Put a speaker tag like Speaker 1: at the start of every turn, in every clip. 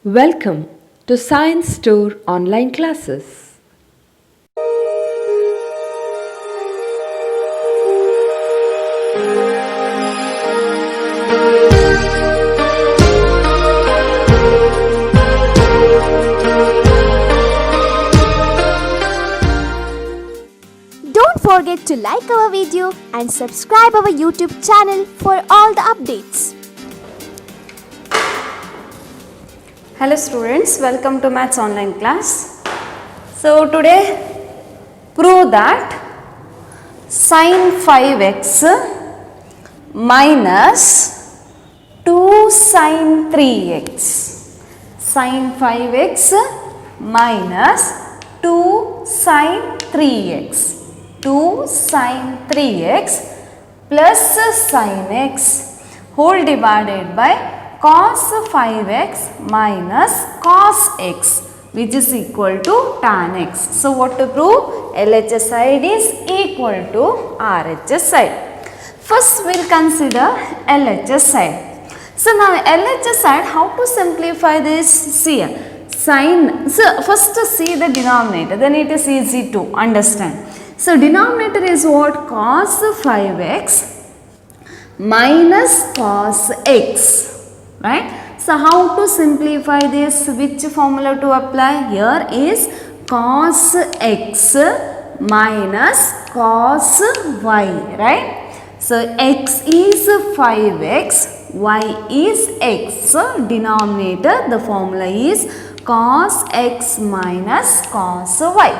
Speaker 1: Welcome to Science Store online classes.
Speaker 2: Don't forget to like our video and subscribe our YouTube channel for all the updates.
Speaker 3: Hello students, welcome to Maths online class. So today prove that sin 5x minus 2 sin 3x. Sin 5x minus 2 sin 3x. 2 sin 3x plus sin x whole divided by cos 5x minus cos x, which is equal to tan x. So what to prove? LHS side is equal to RHS side. First we will consider LHS side. So now LHS side, how to simplify this? See sin. So first see the denominator, then it is easy to understand. So denominator is what? Cos 5x minus cos x, right? So how to simplify this? Which formula to apply? Here is cos x minus cos y, right? So x is 5x, y is x. So denominator, the formula is cos x minus cos y.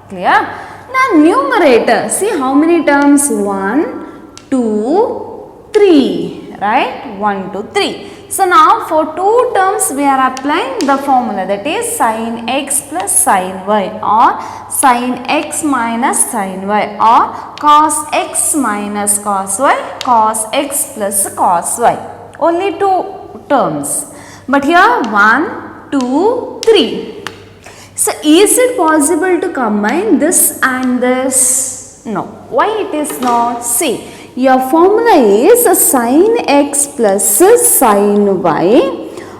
Speaker 3: Clear? Now numerator, see how many terms? 1, 2, 3, right? 1, 2, 3. So now for 2 terms we are applying the formula, that is sin x plus sin y, or sin x minus sin y, or cos x minus cos y, cos x plus cos y. Only 2 terms. But here 1, 2, 3. So is it possible to combine this and this? No. Why it is not? See, your formula is sin x plus sin y,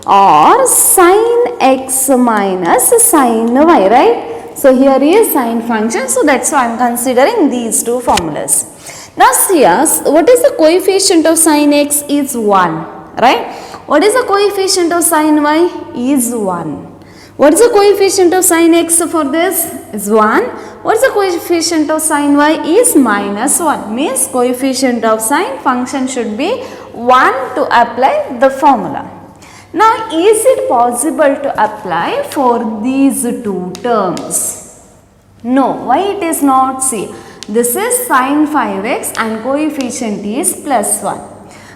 Speaker 3: or sin x minus sin y, right? So here is sin function, so that's why I am considering these 2 formulas. Now see us, what is the coefficient of sin x? Is 1, right? What is the coefficient of sin y? Is 1. What is the coefficient of sin x for this? Is 1. What is the coefficient of sin y? Is minus 1. Means coefficient of sin function should be 1 to apply the formula. Now is it possible to apply for these 2 terms? No. Why it is not? See, this is sin 5x and coefficient is plus 1.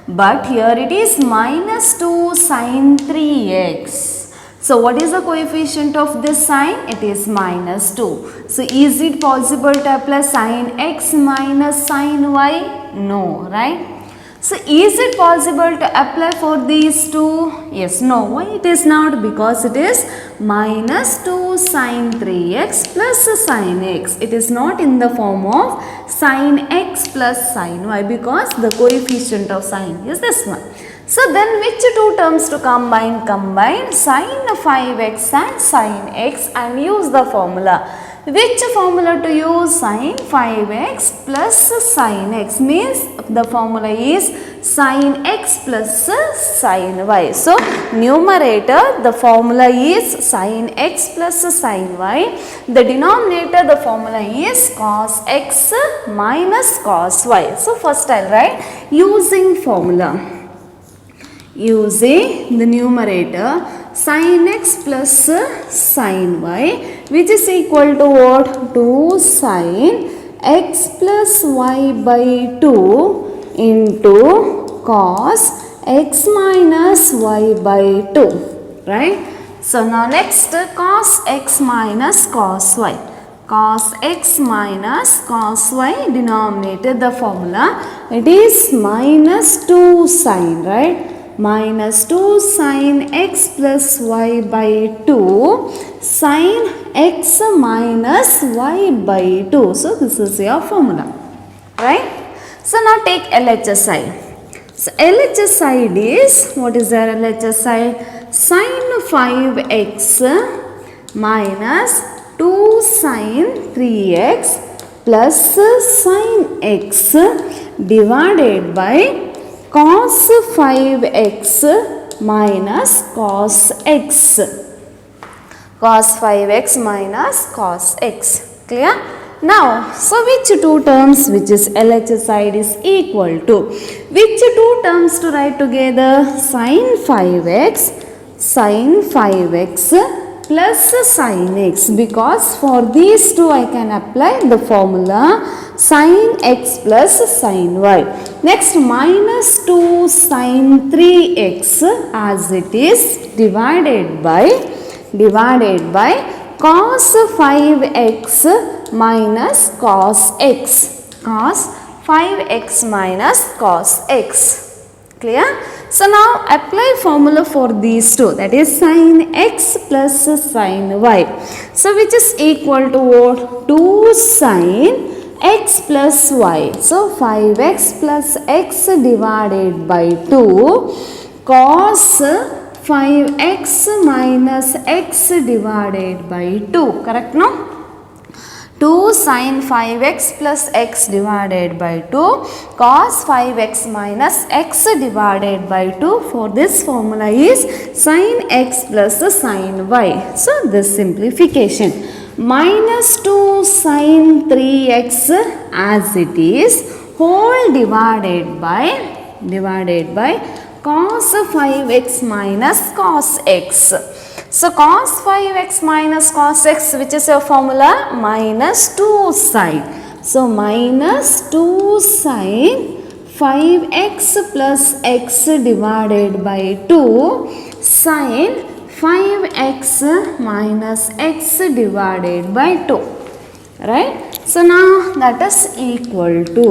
Speaker 3: But here it is minus 2 sin 3x. So what is the coefficient of this sign? It is minus 2. So is it possible to apply sin x minus sin y? No, right? So is it possible to apply for these 2? Yes, no. Why it is not? Because it is minus 2 sin 3x plus sin x. It is not in the form of sin x plus sin y, because the coefficient of sin is this one. So then which 2 terms to combine? Combine sin 5x and sin x and use the formula. Which formula to use? Sin 5x plus sin x, means the formula is sin x plus sin y. So numerator, the formula is sin x plus sin y. The denominator, the formula is cos x minus cos y. So first I will write using formula. Using the numerator sin x plus sin y, which is equal to what? 2 sin x plus y by 2 into cos x minus y by 2, right? So now next, cos x minus cos y. Cos x minus cos y, denominator the formula, it is minus 2 sin, right? Minus 2 sin x plus y by 2 sin x minus y by 2. So this is your formula, right? So now take LHS side. So LHS side is, what is their LHS side? sin 5x minus 2 sin 3x plus sin x divided by cos 5x minus cos x. Cos 5x minus cos x. Clear? Now, so which two terms which is LHS side is equal to? Which two terms to write together? Sin 5x plus sin x, because for these two I can apply the formula sin x plus sin y. Next, minus 2 sin 3x as it is divided by cos 5x minus cos x. Cos 5x minus cos x. Clear? So now apply formula for these two, that is sin x plus sin y. So which is equal to what? 2 sin x plus y. So 5x plus x divided by 2 cos 5x minus x divided by 2. Correct, no? 2 sin 5x plus x divided by 2 cos 5x minus x divided by 2. For this formula is sin x plus sin y. So this simplification. Minus 2 sin 3x as it is whole divided by cos 5x minus cos x. So cos 5x minus cos x, which is your formula? Minus 2 sin. So minus 2 sin 5x plus x divided by 2 sin 5x minus x divided by 2. Right? So now that is equal to,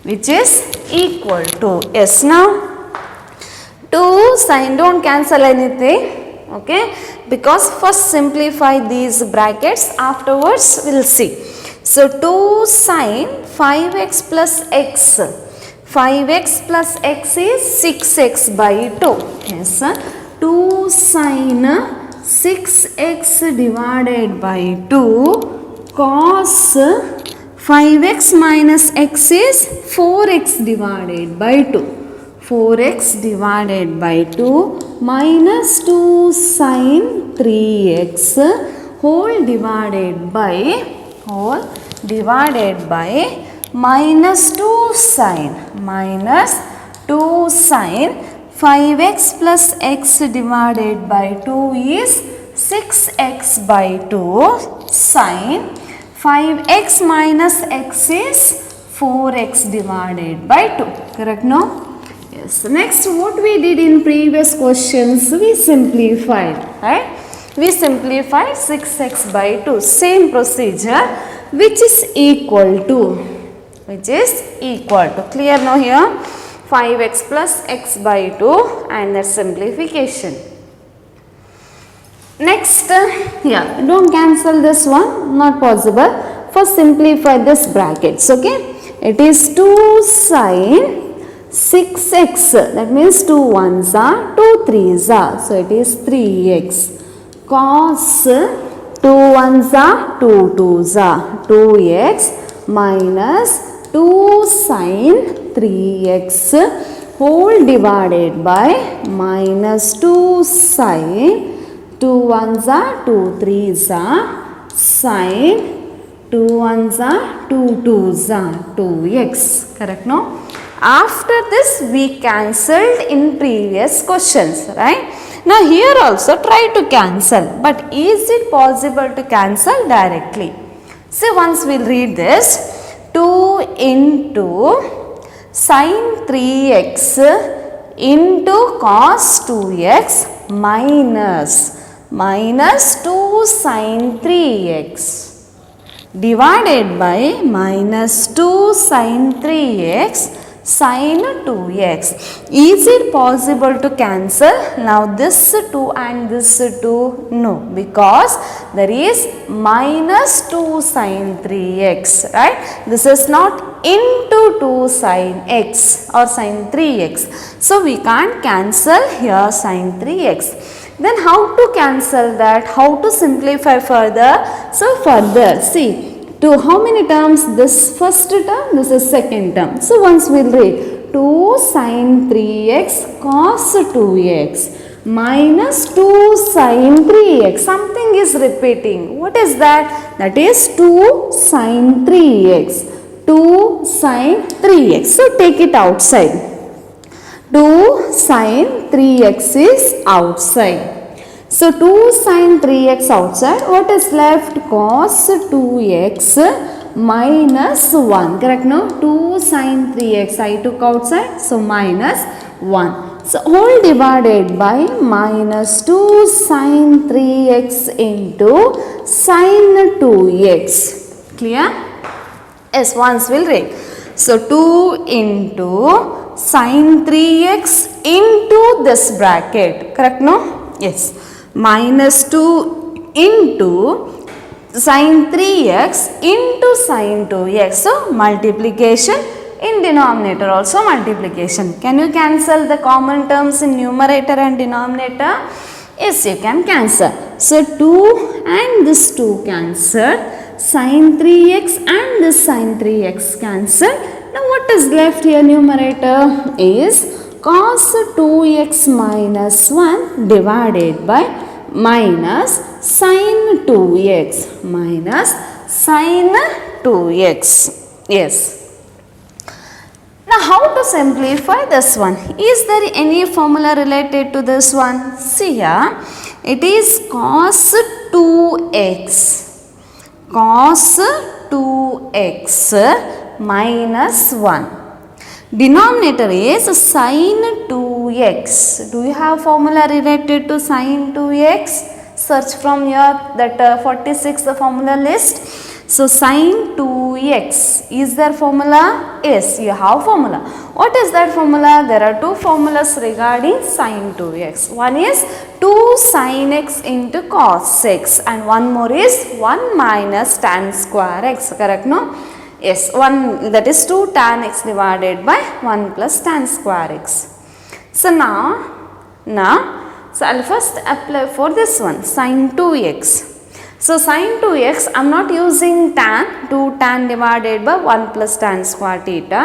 Speaker 3: which is equal to, yes, now 2 sin, don't cancel anything. Okay, because first simplify these brackets, afterwards we will see. So 2 sin 5x plus x. 5x plus x is 6x by 2. Yes, 2 sin 6x divided by 2 cos 5x minus x is 4x divided by 2. 4x divided by 2 minus 2 sin 3x whole divided by minus 2 sin 5x plus x divided by 2 is 6x by 2 sin 5x minus x is 4x divided by 2. Correct, no? Yes. Next, what we did in previous questions, we simplified, right? We simplified 6x by 2. Same procedure, which is equal to. Clear now here? 5x plus x by 2 and that simplification. Next, here, don't cancel this one, not possible. First simplify this brackets, okay? It is 2 sin 6x, that means 2 1s are 2 3s are, so it is 3x. Cos 2 1s are 2 2s are 2x minus 2 sin 3x whole divided by minus 2 sin 2 1s are 2 3s are sin 2 1s are 2 2s are 2x. Correct, no? After this we cancelled in previous questions, right? Now here also try to cancel, but is it possible to cancel directly? So once we'll read this, 2 into sin 3x into cos 2x minus 2 sin 3x divided by minus 2 sin 3x Sin 2x. Is it possible to cancel? Now this 2 and this 2, no, because there is minus 2 sin 3x, right? This is not into 2 sin x or sin 3x. So we can't cancel here sin 3x. Then how to cancel that? How to simplify further? So further, see, to how many terms? This first term, this is second term. So once we'll read 2 sin 3x cos 2x minus 2 sin 3x. Something is repeating. What is that? That is 2 sin 3x. 2 sin 3x. So take it outside. 2 sin 3x is outside. So 2 sin 3x outside, what is left? Cos 2x minus 1, correct no? 2 sin 3x I took outside, so minus 1. So whole divided by minus 2 sin 3x into sin 2x. Clear? Yes, once we'll read. So 2 into sin 3x into this bracket, correct no? Yes. Minus 2 into sin 3x into sin 2x. So multiplication, in denominator also multiplication. Can you cancel the common terms in numerator and denominator? Yes, you can cancel. So 2 and this 2 cancelled. Sin 3x and this sin 3x cancelled. Now what is left here? Numerator is cos 2x minus 1 divided by minus sin 2x minus sin 2x. Yes. Now how to simplify this one? Is there any formula related to this one? See here, it is cos 2x. Cos 2x minus 1. Denominator is sin 2x. Do you have formula related to sin 2x? Search from your that 46th formula list. So sin 2x, is there formula? Yes, you have formula. What is that formula? There are two formulas regarding sin 2x. One is 2 sin x into cos x and one more is 1 minus tan square x, correct no? Yes, 1, that is 2 tan x divided by 1 plus tan square x. So so I'll first apply for this one, sin 2x. So sin 2x, I am not using tan, 2 tan divided by 1 plus tan square theta.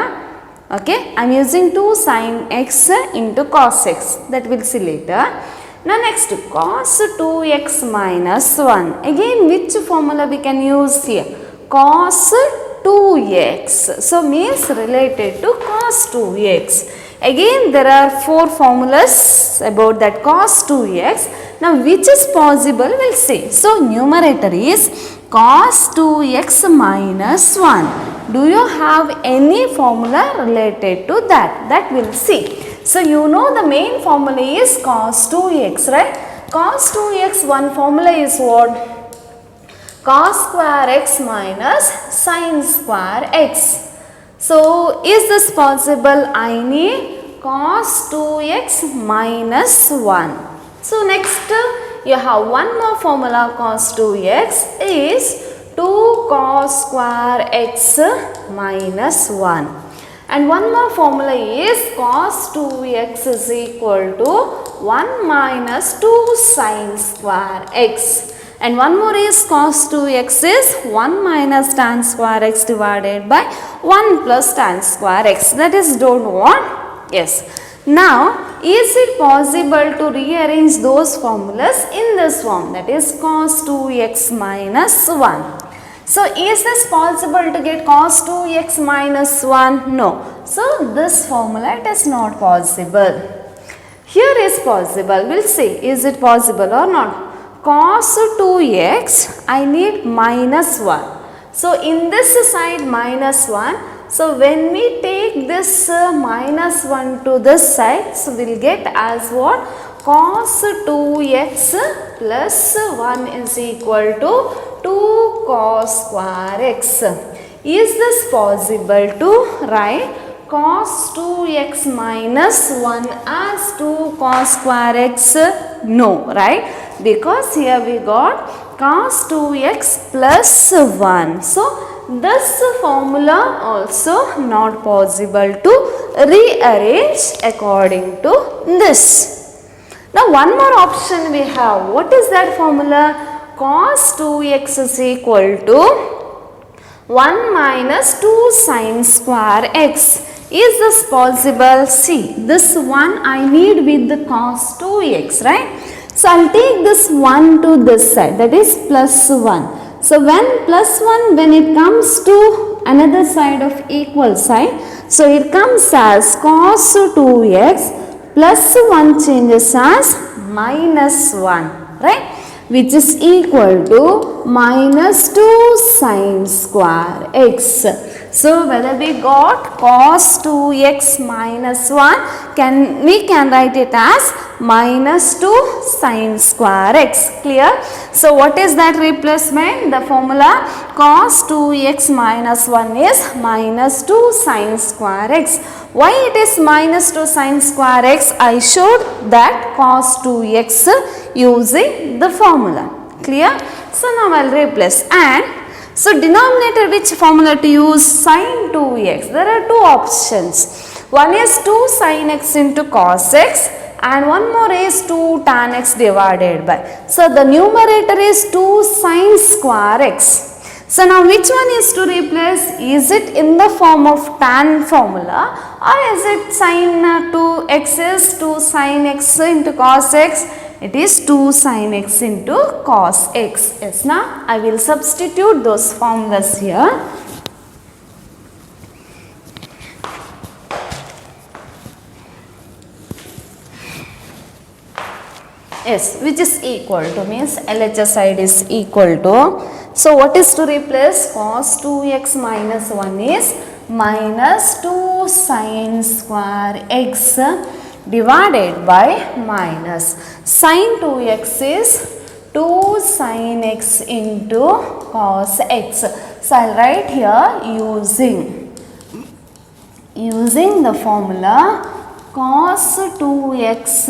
Speaker 3: Okay, I am using 2 sin x into cos x, that we'll see later. Now next, cos 2x minus 1. Again, which formula we can use here? Cos 2x. So means related to cos 2x. Again, there are 4 formulas about that cos 2x. Now, which is possible, we'll see. So, numerator is cos 2x minus 1. Do you have any formula related to that? That we'll see. So, you know the main formula is cos 2x, right? Cos 2x, one formula is what? Cos square x minus sin square x. So, is this possible? I need cos 2x minus 1. So, next you have one more formula, cos 2x is 2 cos square x minus 1. And one more formula is cos 2x is equal to 1 minus 2 sin square x. And one more is cos 2x is 1 minus tan square x divided by 1 plus tan square x. That is, don't want? Yes. Now, is it possible to rearrange those formulas in this form? That is cos 2x minus 1. So, is this possible to get cos 2x minus 1? No. So, this formula it is not possible. Here is possible. We will see, is it possible or not? Cos 2x, I need minus 1. So, in this side minus 1. So, when we take this minus 1 to this side, so we will get as what? Cos 2x plus 1 is equal to 2 cos square x. Is this possible to write cos 2x minus 1 as 2 cos square x? No, right? Because here we got cos 2x plus 1. So, this formula also not possible to rearrange according to this. Now, one more option we have. What is that formula? Cos 2x is equal to 1 minus 2 sin square x. Is this possible? See, this one I need with the cos 2x, right? So, I will take this 1 to this side, that is plus 1. So, when plus 1, when it comes to another side of equal side, so it comes as cos 2x plus 1 changes as minus 1, right? Which is equal to minus 2 sin square x. So, whether we got cos 2x minus 1, we can write it as minus 2 sin square x. Clear? So, what is that replacement? The formula cos 2x minus 1 is minus 2 sin square x. Why it is minus 2 sin square x? I showed that cos 2x using the formula. Clear? So, now I will replace, and so denominator which formula to use? Sin 2x. There are two options. One is 2 sin x into cos x, and one more is 2 tan x divided by. So, the numerator is 2 sin square x. So, now which one is to replace? Is it in the form of tan formula, or is it sin 2x is 2 sin x into cos x? It is 2 sin x into cos x. Yes, now I will substitute those formulas here. Yes, which is equal to, means LHS side is equal to. So, what is to replace? Cos 2x minus 1 is minus 2 sin square x divided by minus sin 2x is 2 sin x into cos x. So, I will write here using the formula cos 2x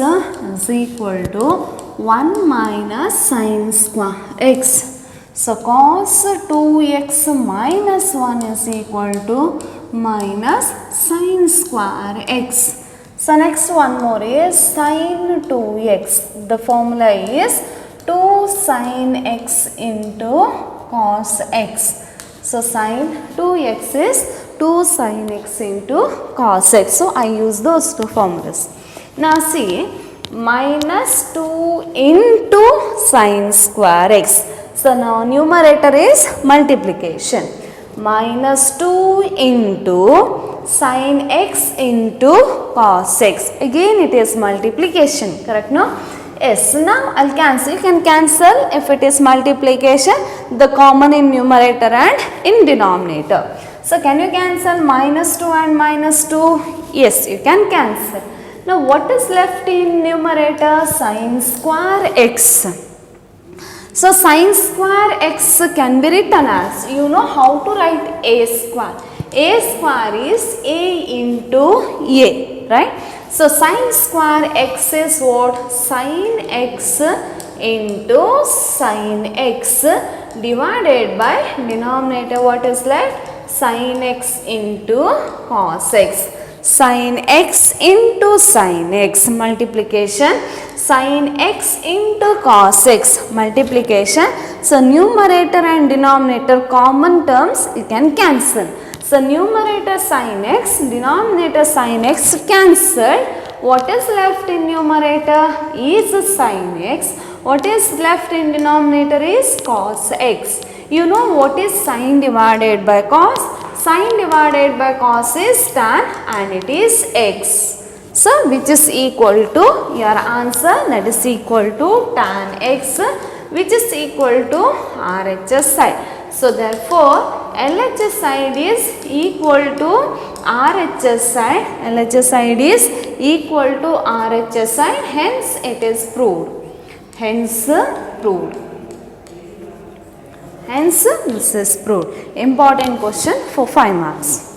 Speaker 3: is equal to 1 minus sin square x. So, cos 2x minus 1 is equal to minus sin square x. So, next one more is sin 2x. The formula is 2 sin x into cos x. So, sin 2x is 2 sin x into cos x. So, I use those two formulas. Now, see, minus 2 into sin square x. So, now numerator is multiplication. Minus 2 into sin x into cos x. Again it is multiplication, correct, no? Yes, now I will cancel. You can cancel if it is multiplication, the common in numerator and in denominator. So, can you cancel minus 2 and minus 2? Yes, you can cancel. Now, what is left in numerator? Sin square x. So, sin square x can be written as, you know how to write a square. A square is a into a, right? So, sin square x is what? Sin x into sin x divided by denominator. What is left? Sin x into cos x. Sin x into sin x, multiplication. Sin x into cos x, multiplication. So, numerator and denominator common terms you can cancel. So, numerator sin x, denominator sin x cancelled. What is left in numerator is sin x. What is left in denominator is cos x. You know what is sin divided by cos? Sin divided by cos is tan and it is x. So, which is equal to your answer, that is equal to tan x, which is equal to RHS side. So, therefore, LHS side is equal to RHS side. LHS side is equal to RHS side. Hence, it is proved. Hence, proved. Hence, this is proved. Important question for 5 marks.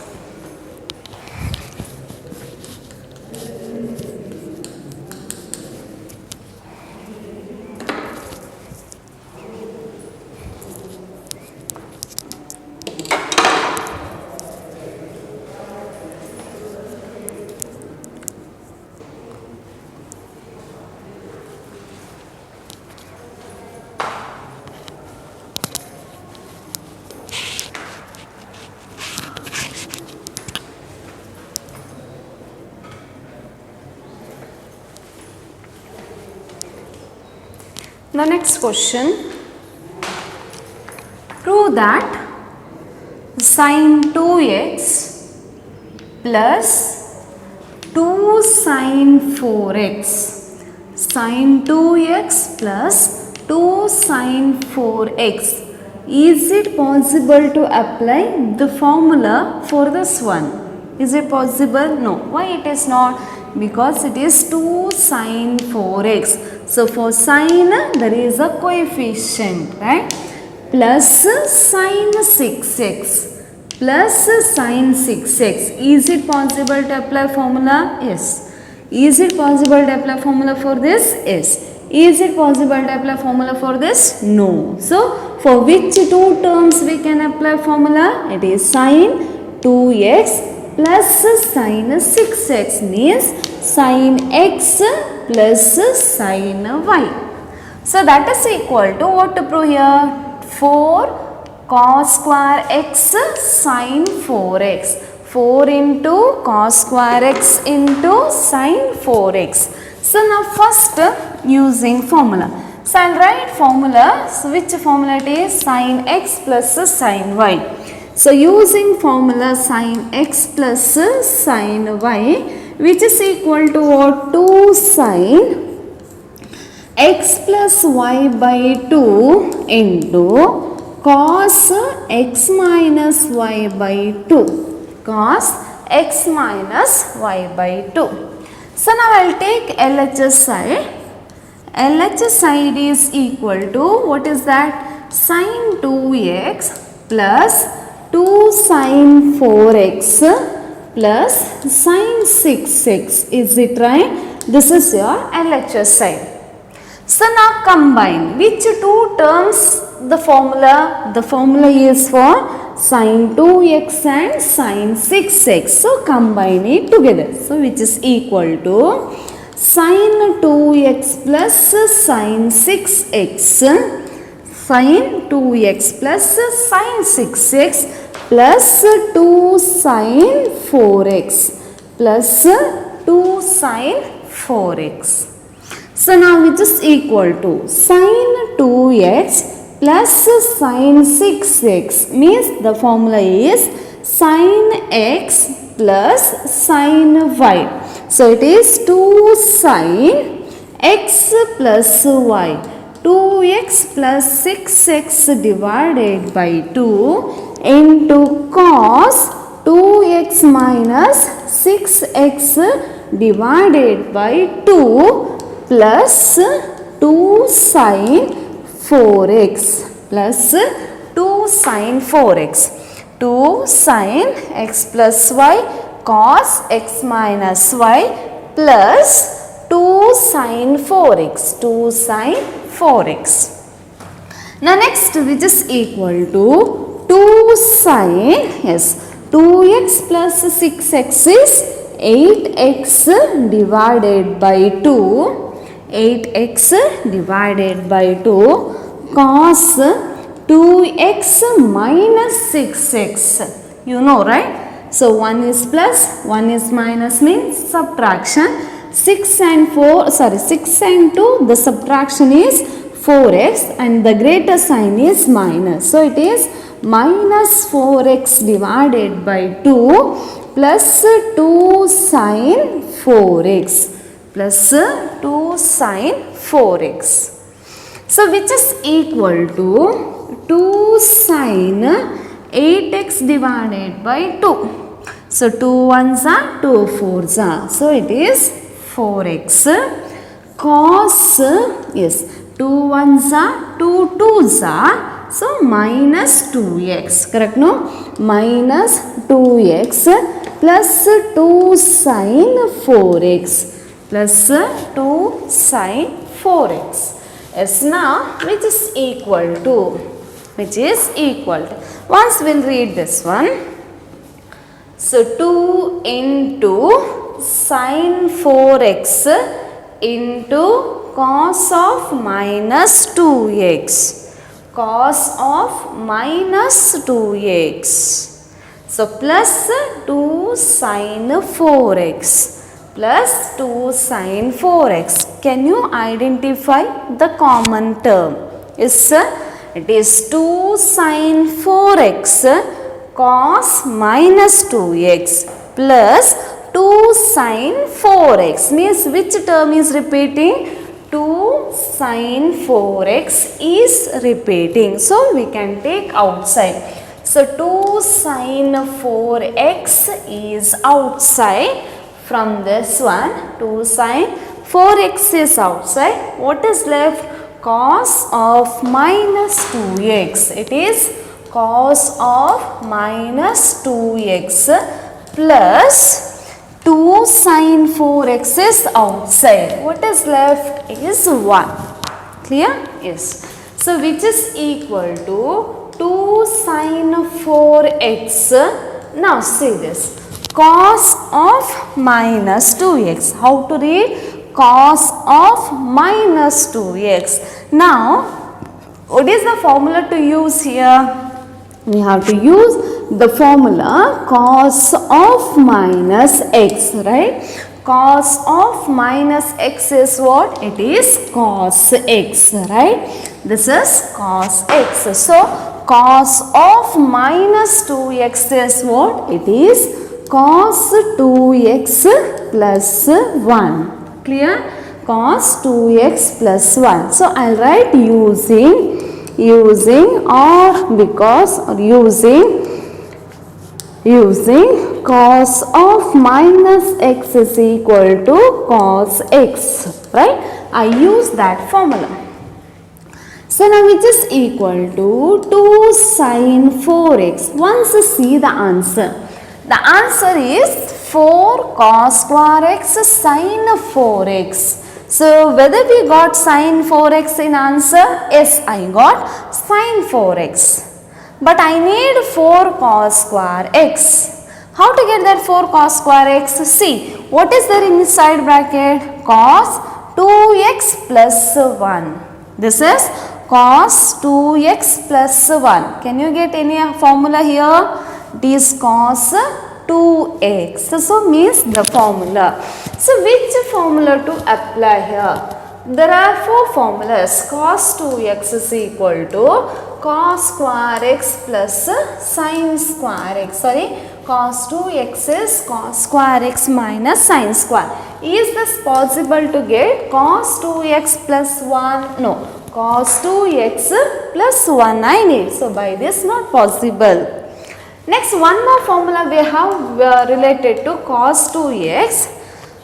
Speaker 3: The next question, prove that sin 2x plus 2 sin 4x, sin 2x plus 2 sin 4x, is it possible to apply the formula for this one? Is it possible? No. Why it is not? Because it is 2 sin 4x. So for sin there is a coefficient, right? Plus sin 6x plus sin 6x. Is it possible to apply formula? Yes. Is it possible to apply formula for this? Yes. Is it possible to apply formula for this? No. So for which two terms we can apply formula? It is sin 2x plus sin 6x, means sin x plus sin y. So that is equal to what to prove here? 4 cos square x sin 4x. 4 into cos square x into sin 4x. So now first using formula. So I will write formula. So which formula it is? Sin x plus sin y. So using formula sin x plus sin y, which is equal to what? 2 sin x plus y by 2 into cos x minus y by 2. Cos x minus y by 2. So now I will take LHS side. LHS side is equal to, what is that? Sin 2x plus 2 sin 4x plus sin 6x. Is it right? This is your LHS side. So now combine. Which two terms the formula? The formula is for sin 2x and sin 6x. So combine it together. So which is equal to sin 2x plus sin 6x, sin 2x plus sin 6x plus 2 sin 4x plus 2 sin 4x. So now which is equal to sin 2x plus sin 6x, means the formula is sin x plus sin y. So it is 2 sin x plus y. 2x plus 6x divided by 2 into cos 2x minus 6x divided by 2 plus 2 sin 4x plus 2 sin 4x. 2 sin x plus y cos x minus y plus 2 sin 4x. 2 sin 4x. Now next, which is equal to 2 sin, yes, 2x plus 6x is 8x divided by 2. 8x divided by 2 cos 2x minus 6x. You know, right? So 1 is plus, 1 is minus, means subtraction. 6 and 2, the subtraction is 4x and the greater sign is minus. So it is minus 4x divided by 2 plus 2 sin 4x plus 2 sin 4x. So which is equal to 2 sin 8x divided by 2. So 2 1s are 2 4s are. So it is 4x cos, yes, 2 1s are 2 2s are. So minus 2x, correct, no? Minus 2x plus 2 sin 4x plus 2 sin 4x. Yes, now which is equal to? Once we'll read this one. So 2 into sin 4x into cos of minus 2x. Cos of minus 2x. So plus 2 sin 4x plus 2 sin 4x. can you identify the common term? Yes, it is 2 sin 4x cos minus 2x plus 2 sin 4x. Means which term is repeating? 2 sin 4x is repeating. So we can take outside. So 2 sin 4x is outside. From this one, 2 sin 4x is outside. What is left? Cos of minus 2x. It is cos of minus 2x plus 2 sin 4x is outside. What is left is 1. Clear? Yes. So which is equal to 2 sin 4x. Now see this. Cos of minus 2x. How to read? Cos of minus 2x. Now, what is the formula to use here? We have to use the formula cos of minus x, right? Cos of minus x is what? It is cos x, right? This is cos x. So, cos of minus 2x is what? It is cos 2x plus 1. Clear? Cos 2x plus 1. So, I will write using cos of minus x is equal to cos x. Right? I use that formula. So, now which is equal to 2 sin 4x. Once see the answer. The answer is 4 cos square x sin 4x. So, whether we got sin 4x in answer? Yes, I got sin 4x. But I need 4 cos square x. How to get that 4 cos square x? See, what is there inside bracket? Cos 2x plus 1. This is cos 2x plus 1. Can you get any formula here? It is cos 2x. So, means the formula. So, which formula to apply here? There are 4 formulas. Cos 2x is equal to cos square x plus sin square x. Sorry, cos 2x is cos square x minus sin square. Is this possible to get cos 2x plus 1? No. Cos 2x plus 1 I need. So, by this not possible. Next, one more formula we have related to cos 2x.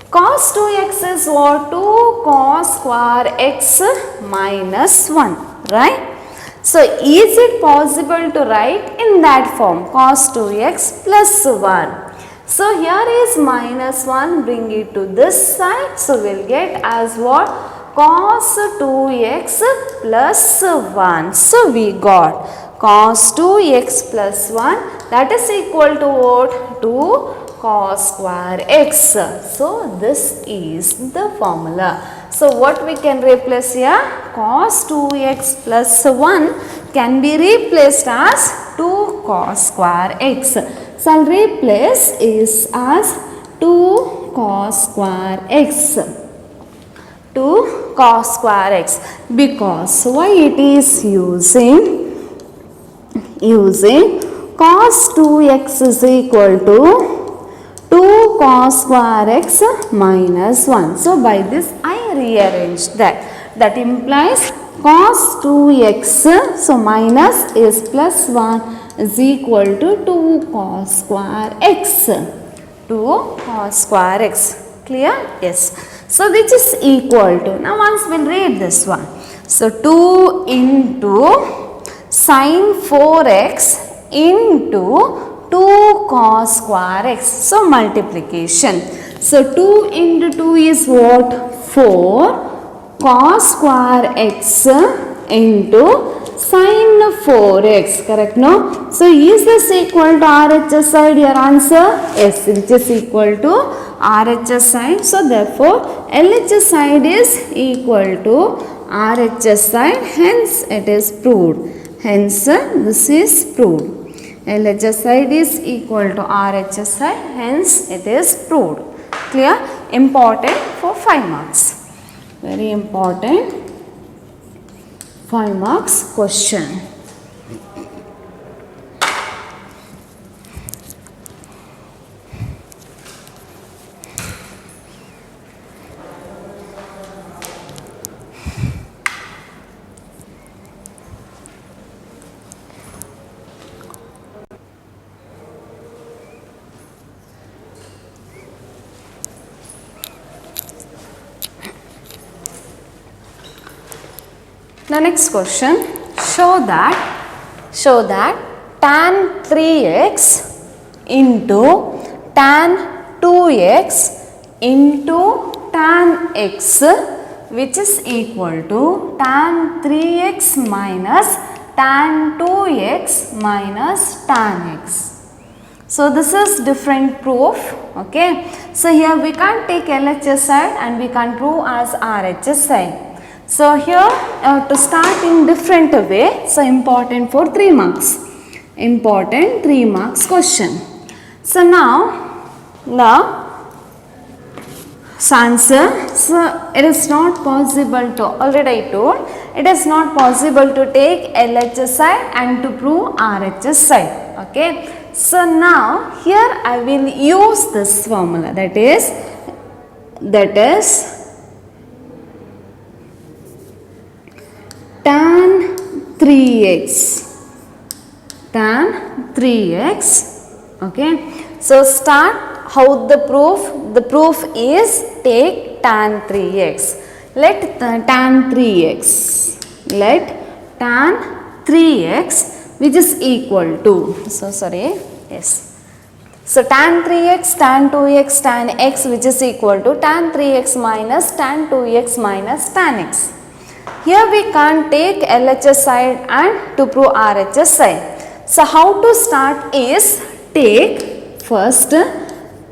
Speaker 3: Cos 2x is what? 2 cos square x minus 1, right? So, is it possible to write in that form? Cos 2x plus 1. So, here is minus 1, bring it to this side. So, we will get as what? Cos 2x plus 1. So, we got cos 2x plus 1, that is equal to what? 2 cos square x. So, this is the formula. So, what we can replace here? Cos 2x plus 1 can be replaced as 2 cos square x. So, I will replace is as 2 cos square x. 2 cos square x, because why it is using cos 2x is equal to 2 cos square x minus 1. So, by this I rearrange that. That implies cos 2x, so minus is plus 1 is equal to 2 cos square x. 2 cos square x. Clear? Yes. So, which is equal to, now once we will read this one. So, 2 into sin 4x into 2 cos square x. So, multiplication. So, 2 into 2 is what? 4 cos square x into sin 4x, correct? No? So, is this equal to RHS side, your answer? Yes, which is equal to RHS side. So, therefore, LHS side is equal to RHS side, hence it is proved. Hence, this is proved. LHS side is equal to RHS side, hence it is proved. Clear? Important for 5 marks. Very important 5 marks question. The next question, show that tan 3x into tan 2x into tan x, which is equal to tan 3x minus tan 2x minus tan x. So this is different proof, okay. So here we can't take LHS side and we can't prove as RHS side. So here to start in different way, so important for 3 marks, important 3 marks question. So now answer, so it is not possible to, already I told, it is not possible to take LHS side and to prove RHS side, okay. So now here I will use this formula, that is tan 3x, okay. So start how the proof is take tan 3x, let tan 3x which is equal to, so tan 3x, tan 2x, tan x which is equal to tan 3x minus tan 2x minus tan x. Here we can't take LHS side and to prove RHS side. So how to start is first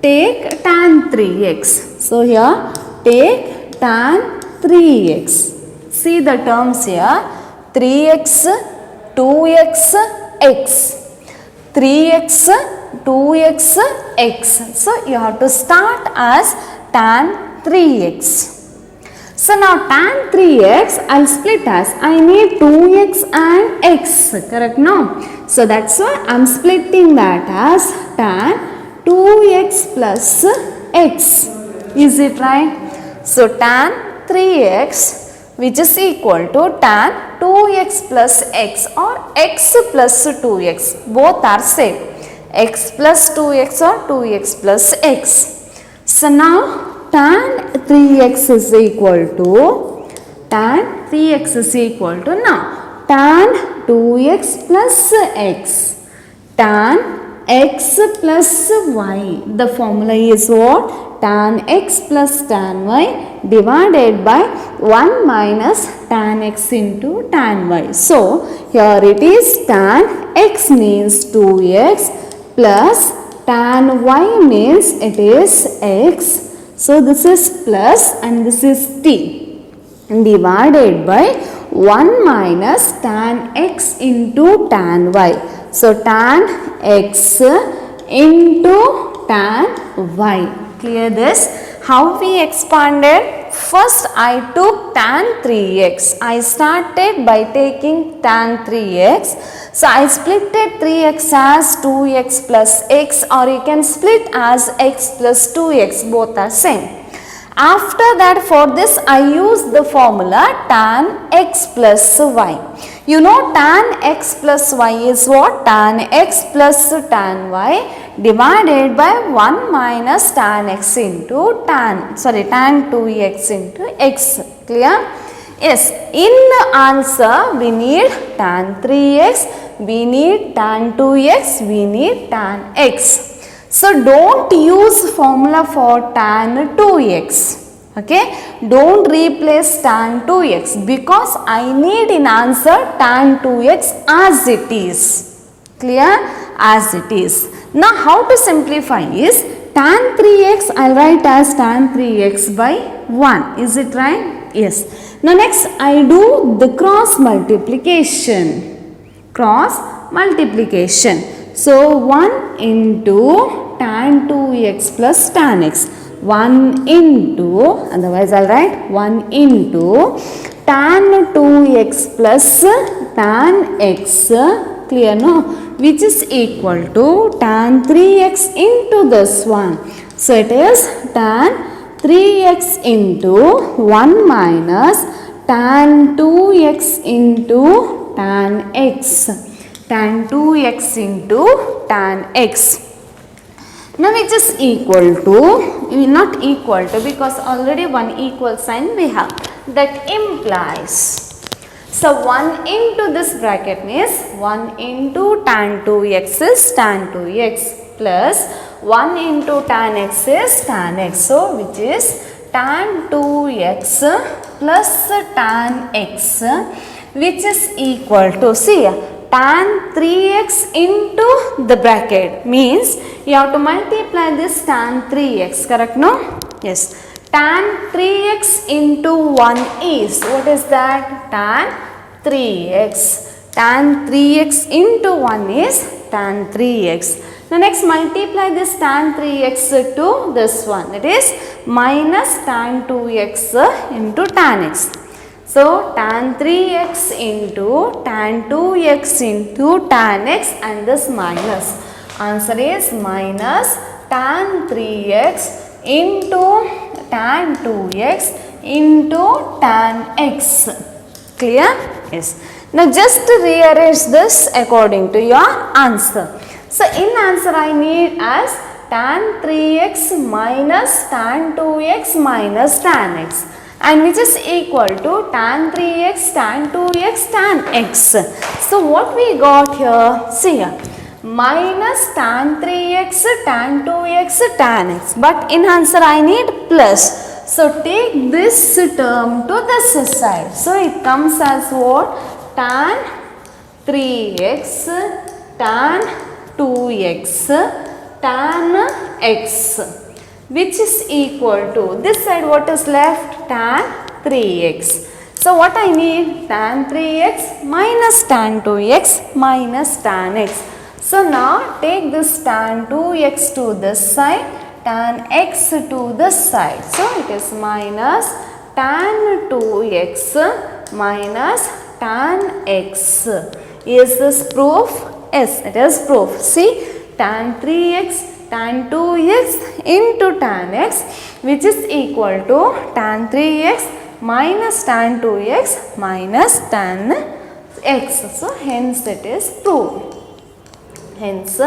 Speaker 3: take tan 3x. So here take tan 3x. See the terms here, 3x, 2x, x. 3x, 2x, x. So you have to start as tan 3x. So now tan 3x I will split as, I need 2x and x, correct no? So that's why I am splitting that as tan 2x plus x. Is it right? So tan 3x which is equal to tan 2x plus x or x plus 2x, both are same, x plus 2x or 2x plus x. So now tan 3x is equal to now tan 2x plus x, tan x plus y. The formula is what? Tan x plus tan y divided by 1 minus tan x into tan y. So here it is tan x means 2x plus tan y means it is x. So this is plus and this is t divided by 1 minus tan x into tan y. So tan x into tan y. Clear this? How we expanded? First I took tan 3x. I started by taking tan 3x. So I splitted 3x as 2x plus x, or you can split as x plus 2x, both are same. After that, for this I use the formula tan x plus y. You know tan x plus y is what? Tan x plus tan y divided by 1 minus tan x into tan 2x into x. Clear? Yes, in the answer we need tan 3x, we need tan 2x, we need tan x. So don't use formula for tan 2x. Okay, don't replace tan 2x because I need in answer tan 2x as it is. Clear? As it is. Now how to simplify is tan 3x I will write as tan 3x by 1. Is it right? Yes. Now next I do the cross multiplication. So 1 into tan 2x plus tan x. 1 into, otherwise I'll write 1 into tan 2x plus tan x, clear no, which is equal to tan 3x into this one. So it is tan 3x into 1 minus tan 2x into tan x, tan 2x into tan x. Now which is equal to, not equal to, because already one equal sign we have, that implies. So 1 into this bracket means 1 into tan 2x is tan 2x plus 1 into tan x is tan x. So which is tan 2x plus tan x, which is equal to, see, tan 3x into the bracket means you have to multiply this tan 3x, correct no? Yes. Tan 3x into 1 is, what is that? Tan 3x. Tan 3x into 1 is tan 3x. Now next multiply this tan 3x to this one, that is minus tan 2x into tan x. So tan 3x into tan 2x into tan x, and this minus. Answer is minus tan 3x into tan 2x into tan x. Clear? Yes. Now just rearrange this according to your answer. So in answer I need as tan 3x minus tan 2x minus tan x, and which is equal to tan 3x, tan 2x, tan x. So what we got here, see here, minus tan 3x, tan 2x, tan x, but in answer I need plus. So take this term to this side. So it comes as what? Tan 3x, tan 2x, tan x, which is equal to, this side what is left? Tan 3x. So what I need? Tan 3x minus tan 2x minus tan x. So now take this tan 2x to this side, tan x to this side. So it is minus tan 2x minus tan x. Is this proof? Yes, it is proof. See, tan 3x, tan 2x into tan x, which is equal to tan 3x minus tan 2x minus tan x. So hence it is proved. Hence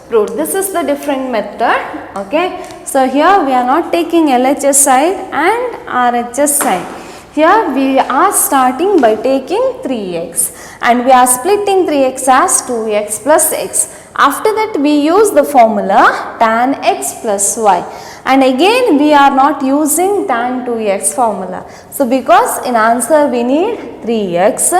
Speaker 3: proved. This is the different method. Okay. So here we are not taking LHS side and RHS side. Here we are starting by taking 3x and we are splitting 3x as 2x plus x. After that we use the formula tan x plus y, and again we are not using tan 2x formula. So because in answer we need 3x,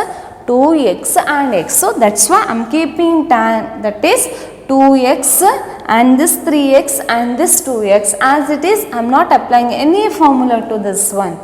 Speaker 3: 2x and x. So that's why I am keeping tan, that is 2x and this 3x and this 2x as it is. I am not applying any formula to this one.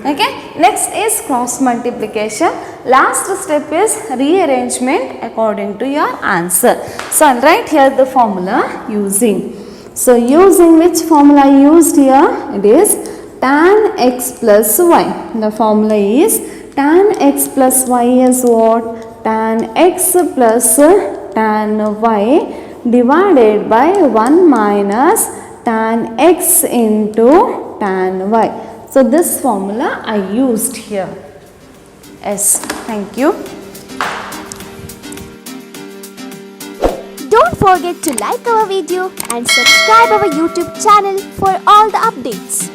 Speaker 3: Okay. Next is cross multiplication. Last step is rearrangement according to your answer. So I'll write here the formula using. So using which formula I used here? It is tan x plus y. The formula is tan x plus y is what? Tan x plus tan y divided by 1 minus tan x into tan y. So this formula I used here. Yes, thank you.
Speaker 2: Don't forget to like our video and subscribe our YouTube channel for all the updates.